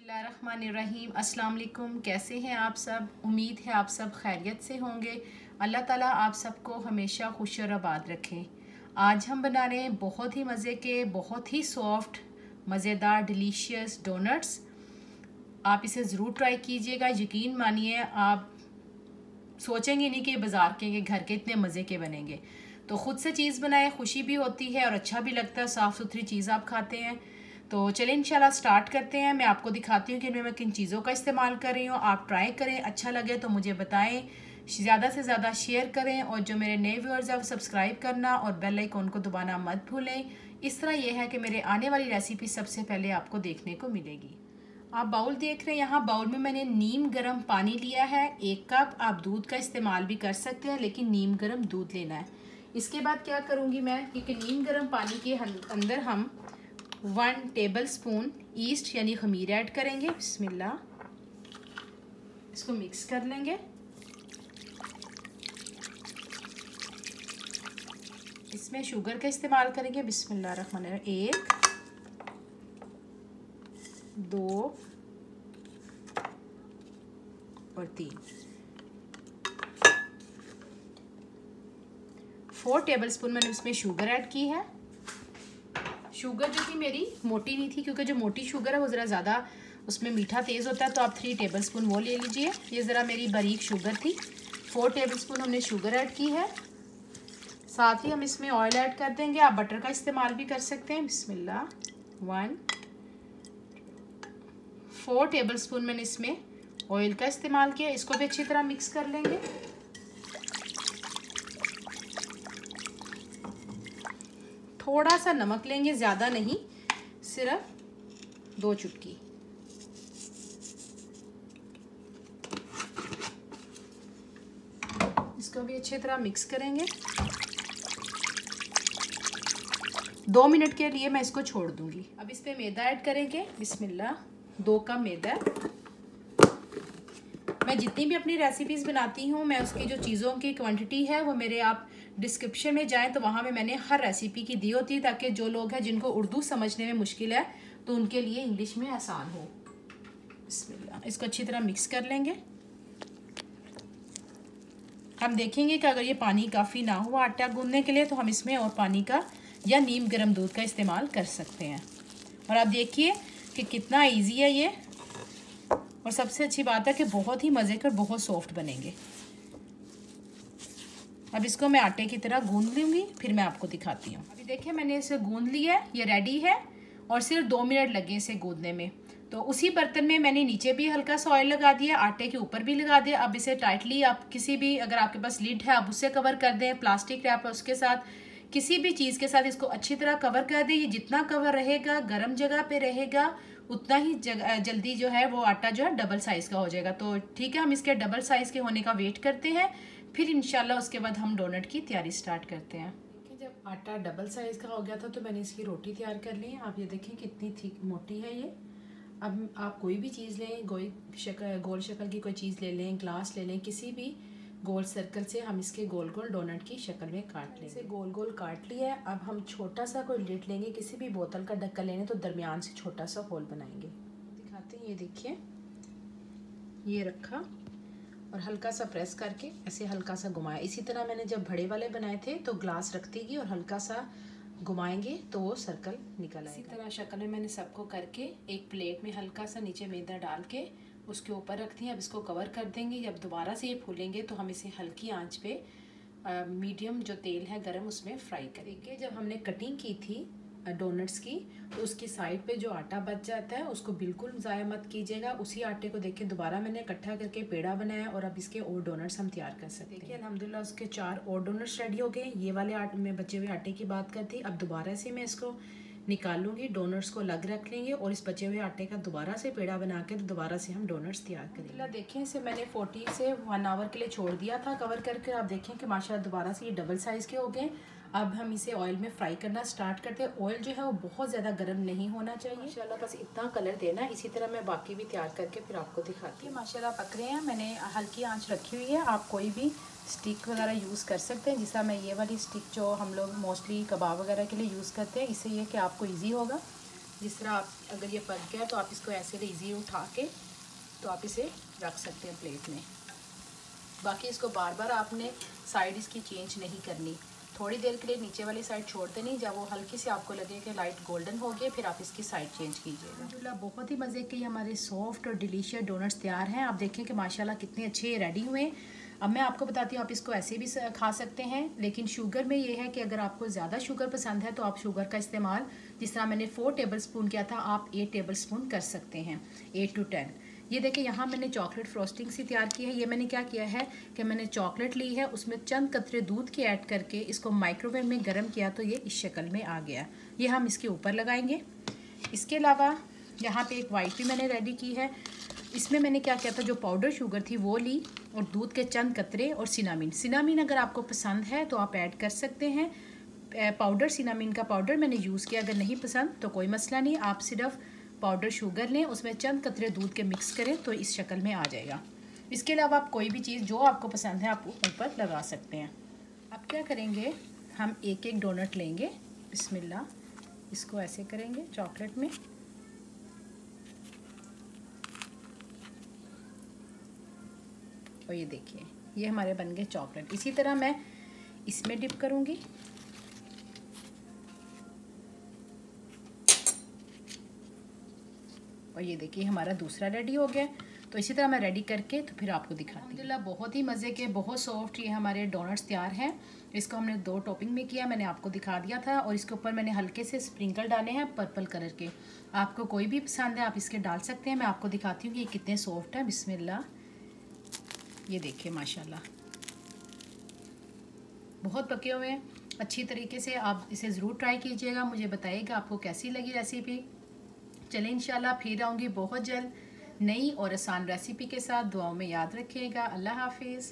बिस्मिल्लाहिर्रहमानिर्रहीम। अस्सलाम वालेकुम। कैसे हैं आप सब? उम्मीद है आप सब खैरियत से होंगे। अल्लाह ताला आप सबको हमेशा खुश और आबाद रखें। आज हम बना रहे हैं बहुत ही मज़े के, बहुत ही सॉफ्ट, मज़ेदार, डिलीशियस डोनट्स। आप इसे ज़रूर ट्राई कीजिएगा। यकीन मानिए आप सोचेंगे नहीं कि बाज़ार के घर के इतने मज़े के बनेंगे। तो ख़ुद से चीज़ बनाएं, खुशी भी होती है और अच्छा भी लगता है। साफ़ सुथरी चीज़ आप खाते हैं। तो चलें इंशाल्लाह स्टार्ट करते हैं। मैं आपको दिखाती हूँ कि मैं किन चीज़ों का इस्तेमाल कर रही हूँ। आप ट्राई करें, अच्छा लगे तो मुझे बताएं, ज़्यादा से ज़्यादा शेयर करें और जो मेरे नए व्यूअर्स हैं वो सब्सक्राइब करना और बेल आइकन को दबाना मत भूलें। इस तरह यह है कि मेरे आने वाली रेसिपी सबसे पहले आपको देखने को मिलेगी। आप बाउल देख रहे हैं, यहाँ बाउल में मैंने नीम गर्म पानी लिया है 1 कप। आप दूध का इस्तेमाल भी कर सकते हैं लेकिन नीम गर्म दूध लेना है। इसके बाद क्या करूँगी मैं, क्योंकि नीम गर्म पानी के अंदर हम 1 टेबल स्पून ईस्ट यानी खमीर ऐड करेंगे। बिस्मिल्लाह, इसको मिक्स कर लेंगे। इसमें शुगर का इस्तेमाल करेंगे। बिस्मिल्लाहिर्रहमानिर्रहीम। 1 2 और 3 4 टेबल स्पून मैंने इसमें शुगर ऐड की है। शुगर जो थी मेरी मोटी नहीं थी, क्योंकि जो मोटी शुगर है वो ज़रा ज़्यादा उसमें मीठा तेज़ होता है, तो आप 3 टेबल स्पून वो ले लीजिए। ये ज़रा मेरी बारीक शुगर थी। 4 टेबल स्पून हमने शुगर ऐड की है। साथ ही हम इसमें ऑयल ऐड कर देंगे। आप बटर का इस्तेमाल भी कर सकते हैं। बिस्मिल्लाह। 4 टेबल स्पून मैंने इसमें ऑयल का इस्तेमाल किया। इसको भी अच्छी तरह मिक्स कर लेंगे। थोड़ा सा नमक लेंगे, ज़्यादा नहीं, सिर्फ 2 चुटकी। इसको भी अच्छी तरह मिक्स करेंगे। 2 मिनट के लिए मैं इसको छोड़ दूंगी। अब इस पे मैदा ऐड करेंगे। बिस्मिल्लाह। 2 कप मैदा। मैं जितनी भी अपनी रेसिपीज़ बनाती हूँ, मैं उसकी जो चीज़ों की क्वांटिटी है वो मेरे आप डिस्क्रिप्शन में जाएं तो वहाँ में मैंने हर रेसिपी की दी होती है, ताकि जो लोग हैं जिनको उर्दू समझने में मुश्किल है तो उनके लिए इंग्लिश में आसान हो। बिस्मिल्लाह। इसको अच्छी तरह मिक्स कर लेंगे। हम देखेंगे कि अगर ये पानी काफ़ी ना हो आटा गूंदने के लिए तो हम इसमें और पानी का या नीम गर्म दूध का इस्तेमाल कर सकते हैं। और आप देखिए कि कितना इजी है ये, और सबसे अच्छी बात है कि बहुत ही मज़े के और बहुत सॉफ्ट बनेंगे। अब इसको मैं आटे की तरह गूंद लूँगी, फिर मैं आपको दिखाती हूँ। अभी देखिए मैंने इसे गूंद लिया है, ये रेडी है और सिर्फ 2 मिनट लगे इसे गूंदने में। तो उसी बर्तन में मैंने नीचे भी हल्का सा ऑयल लगा दिया, आटे के ऊपर भी लगा दिया। अब इसे टाइटली आप किसी भी, अगर आपके पास लिड है आप उससे कवर कर दें, प्लास्टिक रैप है उसके साथ, किसी भी चीज़ के साथ इसको अच्छी तरह कवर कर दें। ये जितना कवर रहेगा, गर्म जगह पे रहेगा, उतना ही जल्दी जो है वो आटा जो है डबल साइज़ का हो जाएगा। तो ठीक है, हम इसके डबल साइज़ के होने का वेट करते हैं, फिर इंशाल्लाह उसके बाद हम डोनट की तैयारी स्टार्ट करते हैं। देखिए जब आटा डबल साइज़ का हो गया था तो मैंने इसकी रोटी तैयार कर ली है। आप ये देखें कितनी थिक मोटी है ये। अब आप कोई भी चीज़ लें, गोल शक्ल की कोई चीज़ ले लें, ग्लास ले लें, किसी भी गोल सर्कल से हम इसके गोल गोल डोनट की शक्ल में काट लेंगे। इसे गोल गोल काट लिया है। अब हम छोटा सा कोई लिड लेंगे, किसी भी बोतल का ढक्कन लेंगे तो दरमियान से छोटा सा होल बनाएंगे। दिखाते हैं, ये देखिए ये रखा और हल्का सा प्रेस करके ऐसे हल्का सा घुमाया। इसी तरह मैंने जब बड़े वाले बनाए थे तो ग्लास रख देगी और हल्का सा घुमाएंगे तो वो सर्कल निकल आएगा। इसी तरह शक्ल में मैंने सबको करके एक प्लेट में हल्का सा नीचे मैदा डाल के उसके ऊपर रख दिया। अब इसको कवर कर देंगे। जब दोबारा से ये फूलेंगे तो हम इसे हल्की आंच पे मीडियम जो तेल है गरम उसमें फ्राई करेंगे। जब हमने कटिंग की थी डोनट्स की तो उसकी साइड पे जो आटा बच जाता है उसको बिल्कुल ज़ाया मत कीजिएगा। उसी आटे को देखिए दोबारा मैंने इकट्ठा करके पेड़ा बनाया और अब इसके और डोनट्स हम तैयार कर सकते हैं। देखिए अल्हम्दुलिल्लाह उसके 4 और डोनट्स रेडी हो गए। ये वाले आटे में बचे हुए आटे की बात करती। अब दोबारा से मैं इसको निकालूंगी, डोनट्स को अलग रख लेंगे और इस बचे हुए आटे का दोबारा से पेड़ा बना के तो दोबारा से हम डोनट्स तैयार करेंगे। देखें इसे मैंने 40 से 1 आवर के लिए छोड़ दिया था कवर करके। आप देखें कि माशाल्लाह दोबारा से ये डबल साइज़ के हो गए। अब हम इसे ऑयल में फ्राई करना स्टार्ट करते हैं। ऑयल जो है वो बहुत ज़्यादा गर्म नहीं होना चाहिए। माशाल्लाह बस इतना कलर देना है। इसी तरह मैं बाकी भी तैयार करके फिर आपको दिखाती हूँ। माशाल्लाह पक रहे हैं। मैंने हल्की आंच रखी हुई है। आप कोई भी स्टिक वगैरह यूज़ कर सकते हैं। जैसा मैं ये वाली स्टिक जो हम लोग मोस्टली कबाब वगैरह के लिए यूज़ करते हैं, इससे ये कि आपको ईजी होगा। जिस तरह आप अगर ये पक गया तो आप इसको ऐसे इजी उठा के तो आप इसे रख सकते हैं प्लेट में। बाकी इसको बार बार आपने साइड इसकी चेंज नहीं करनी, थोड़ी देर के लिए नीचे वाली साइड छोड़ देनी, जब वो हल्की से आपको लगे कि लाइट गोल्डन हो गई फिर आप इसकी साइड चेंज कीजिएगा। अल्हम्दुलिल्लाह बहुत ही मज़े के हमारे सॉफ्ट और डिलीशियस डोनट्स तैयार हैं। आप देखें कि माशाल्लाह कितने अच्छे रेडी हुए हैं। अब मैं आपको बताती हूँ, आप इसको ऐसे भी खा सकते हैं, लेकिन शुगर में ये है कि अगर आपको ज़्यादा शुगर पसंद है तो आप शुगर का इस्तेमाल जिस तरह मैंने 4 टेबल स्पून किया था आप 8 टेबल स्पून कर सकते हैं, 8 to 10। ये देखिए यहाँ मैंने चॉकलेट फ्रोस्टिंग सी तैयार की है। ये मैंने क्या किया है कि मैंने चॉकलेट ली है, उसमें चंद कतरे दूध के ऐड करके इसको माइक्रोवेव में गर्म किया तो ये इस शक्ल में आ गया। ये हम इसके ऊपर लगाएंगे। इसके अलावा यहाँ पे एक वाइट भी मैंने रेडी की है। इसमें मैंने क्या किया था, जो पाउडर शुगर थी वो ली और दूध के चंद कतरे और सिनामिन अगर आपको पसंद है तो आप ऐड कर सकते हैं। पाउडर सिनामिन का पाउडर मैंने यूज़ किया, अगर नहीं पसंद तो कोई मसला नहीं, आप सिर्फ पाउडर शुगर लें, उसमें चंद कतरे दूध के मिक्स करें तो इस शक्ल में आ जाएगा। इसके अलावा आप कोई भी चीज़ जो आपको पसंद है आप ऊपर लगा सकते हैं। अब क्या करेंगे, हम एक एक डोनट लेंगे, बिस्मिल्लाह, इसको ऐसे करेंगे चॉकलेट में, और ये देखिए ये हमारे बन गए चॉकलेट। इसी तरह मैं इसमें डिप करूँगी, और ये देखिए हमारा दूसरा रेडी हो गया। तो इसी तरह मैं रेडी करके तो फिर आपको दिखाती हूँ। अल्हम्दुलिल्लाह बहुत ही मज़े के, बहुत सॉफ्ट ये हमारे डोनट्स तैयार हैं। इसको हमने 2 टॉपिंग में किया, मैंने आपको दिखा दिया था, और इसके ऊपर मैंने हल्के से स्प्रिंकल डाले हैं पर्पल कलर के। आपको कोई भी पसंद है आप इसके डाल सकते हैं। मैं आपको दिखाती हूँ कि ये कितने सॉफ्ट हैं। बिस्मिल्लाह, ये देखिए माशाल्लाह बहुत पके हुए हैं अच्छी तरीके से। आप इसे ज़रूर ट्राई कीजिएगा, मुझे बताइएगा आपको कैसी लगी रेसिपी। चलें इंशाल्लाह फिर आऊँगी बहुत जल्द नई और आसान रेसिपी के साथ। दुआओं में याद रखिएगा। अल्लाह हाफिज़।